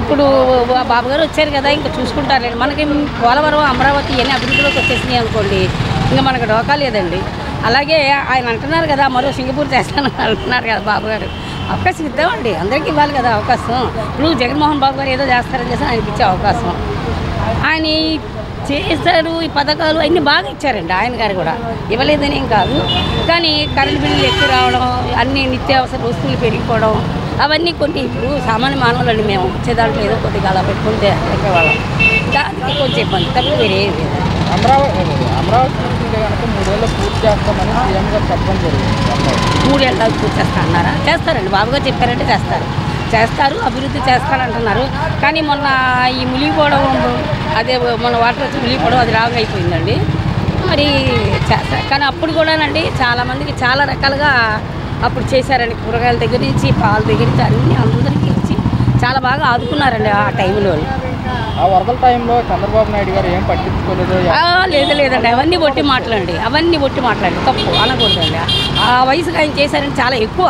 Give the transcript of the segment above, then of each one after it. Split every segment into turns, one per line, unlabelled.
ఇప్పుడు బాబు గారు వచ్చారు కదా, ఇంకా చూసుకుంటారండి. మనకి పోలవరం, అమరావతి ఇవన్నీ అభివృద్ధిలోకి వచ్చేసినాయి అనుకోండి, ఇంకా మనకు డోకా లేదండి. అలాగే ఆయన అంటున్నారు కదా, మరో సింగపూర్ చేస్తానని అంటున్నారు కదా బాబు గారు. అవకాశం ఇద్దామండి, అందరికీ ఇవ్వాలి కదా అవకాశం. ఇప్పుడు జగన్మోహన్ బాబు గారు ఏదో చేస్తారని చేసి ఆయనకి ఇచ్చే అవకాశం. ఆయన చేశారు, ఈ పథకాలు అన్నీ బాగా ఇచ్చారండి. ఆయన గారు కూడా ఇవ్వలేదని ఏం కాదు, కానీ కరెంట్ బిల్లులు ఎక్కువ రావడం, అన్ని నిత్యావసర వస్తువులు పెరిగిపోవడం, అవన్నీ కొన్ని ఇప్పుడు సామాన్య మానవులండి మేము వచ్చేదాంట్లో ఏదో కొద్దిగా అలా పెట్టుకుంటే పెట్టేవాళ్ళం. దానికి కొంచెం ఇబ్బంది తప్ప వేరే ఏం లేదు.
అమరావతి చూసుకుంటే కనుక 3 ఏళ్ళు పూర్తి చేస్తామని సీఎం గారు చెప్పడం జరిగింది.
3 ఏళ్ళకి పూర్తి చేస్తా అన్నారా? చేస్తారండి, బాబుగా చెప్పారంటే చేస్తారు, అభివృద్ధి చేస్తారంటున్నారు. కానీ మొన్న ఈ మునిగిపోవడం, అదే మన వాటర్ వచ్చి మునిగిపోవడం, అది రాంగ్ అయిపోయిందండి. మరి చేస్తారు, కానీ అప్పుడు కూడానండి చాలామందికి చాలా రకాలుగా అప్పుడు చేశారండి. కూరగాయల దగ్గర నుంచి, పాల దగ్గర నుంచి అన్నీ అందరికీ ఇచ్చి చాలా బాగా ఆదుకున్నారండి ఆ టైంలో.
ఆ వరదల టైంలో చంద్రబాబు నాయుడు గారు ఏం పట్టించుకోలేదు.
లేదండి, అవన్నీ బొట్టి మాట్లాడండి, తప్పు అనకూడదండి. ఆ వయసుకి ఆయన చేశారంటే చాలా ఎక్కువ.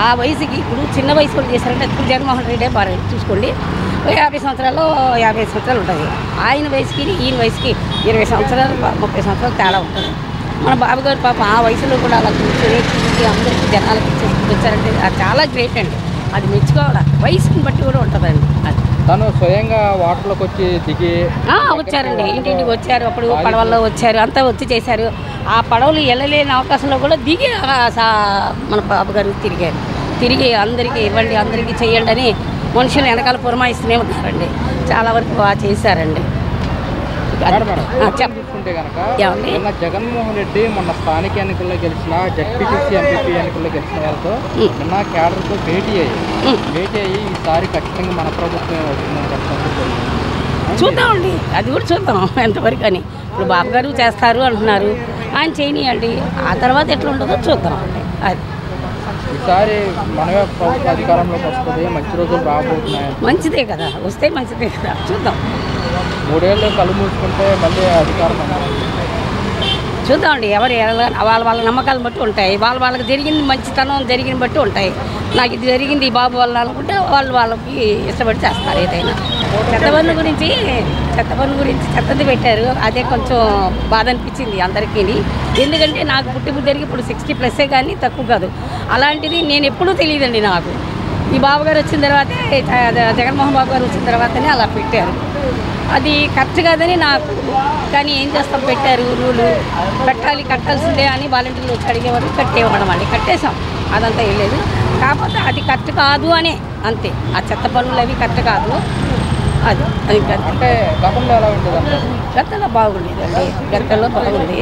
ఆ వయసుకి ఇప్పుడు చిన్న వయసు కూడా చేశారంటే, ఇప్పుడు జగన్మోహన్ రెడ్డి బాగా చూసుకోండి, 50 సంవత్సరాలు 55 సంవత్సరాలు ఉంటుంది. ఆయన వయసుకి ఈయన వయసుకి 20 సంవత్సరాలు 30 సంవత్సరాలు తేడా ఉంటుంది. మన బాబు గారు పాప ఆ వయసులో కూడా అలా కూర్చొని అందరికీ జనాలకి వచ్చారంటే అది చాలా గ్రేట్ అండి. అది మెచ్చుకోవాలి, వయసుని బట్టి కూడా ఉంటుందండి. అది
తను స్వయంగా వాటర్లోకి వచ్చి దిగి
వచ్చారండి, ఇంటింటికి వచ్చారు, అప్పుడు పడవల్లో వచ్చారు, అంతా వచ్చి చేశారు. ఆ పడవలు వెళ్ళలేని అవకాశంలో కూడా దిగి మన బాబు గారు తిరిగి అందరికీ ఇవ్వండి, అందరికీ చెయ్యండి అని మనుషులు వెనకాల పురమాయిస్తూనే ఉన్నారండి. చాలా వరకు బాగా చేశారండి.
చూసుకుంటే కనుక జగన్మోహన్ రెడ్డి మొన్న స్థానిక ఎన్నికల్లో గెలిచిన జడ్పీటీసీ ఎంపీపీ ఎన్నికల్లో గెలిచిన వాళ్ళతో నిన్న క్యాడర్తో భేటీ అయ్యి ఈసారి ఖచ్చితంగా మన ప్రభుత్వం
చూద్దామండి, అది కూడా చూద్దాం ఎంతవరకు అని. ఇప్పుడు బాబు గారు చేస్తారు అంటున్నారు, ఆయన చేయనియండి, ఆ తర్వాత ఎట్లా ఉంటుందో చూద్దాం. అది
ఈసారి మనమే ప్రభుత్వ అధికారంలోకి వస్తుంది, మంచి రోజులు రాబోతున్నాయి.
మంచిదే కదా, వస్తే మంచిదే కదా, చూద్దాం.
3 ఏళ్ళు కళ్ళు మూసుకుంటే మళ్ళీ అధికారం
చూద్దామండి. వాళ్ళ నమ్మకాలను బట్టి ఉంటాయి, వాళ్ళకి జరిగింది మంచితనం జరిగిన బట్టి ఉంటాయి. నాకు ఇది జరిగింది బాబు వల్ల అనుకుంటే వాళ్ళకి ఇష్టపడి చేస్తారు ఏదైనా. చెత్తబంధు గురించి చెత్తది పెట్టారు, అదే కొంచెం బాధ అనిపించింది అందరికీ. ఎందుకంటే నాకు పుట్టిపు జరిగి ఇప్పుడు 60+ కానీ తక్కువ కాదు. అలాంటిది నేను ఎప్పుడూ తెలియదండి నాకు. ఈ బాబు గారు వచ్చిన తర్వాతే, జగన్మోహన్ బాబు గారు వచ్చిన తర్వాతనే అలా పెట్టారు. అది కరెక్ట్ కాదని నాకు, కానీ ఏం చేస్తాం, పెట్టారు రూలు, కట్టాల్సిందే అని వాలంటీర్లు వచ్చి అడిగేవారు, కట్టేవాళ్ళం అండి, కట్టేసాం. అదంతా ఏం లేదు, కాకపోతే అది కరెక్ట్ కాదు అనే అంతే. ఆ చెత్త పనులు అవి కరెక్ట్ కాదు. అది
అంటే గతంలో ఎలా ఉంటుంది?
గతంలో బాగుండేదండి, గతంలో బాగుంది.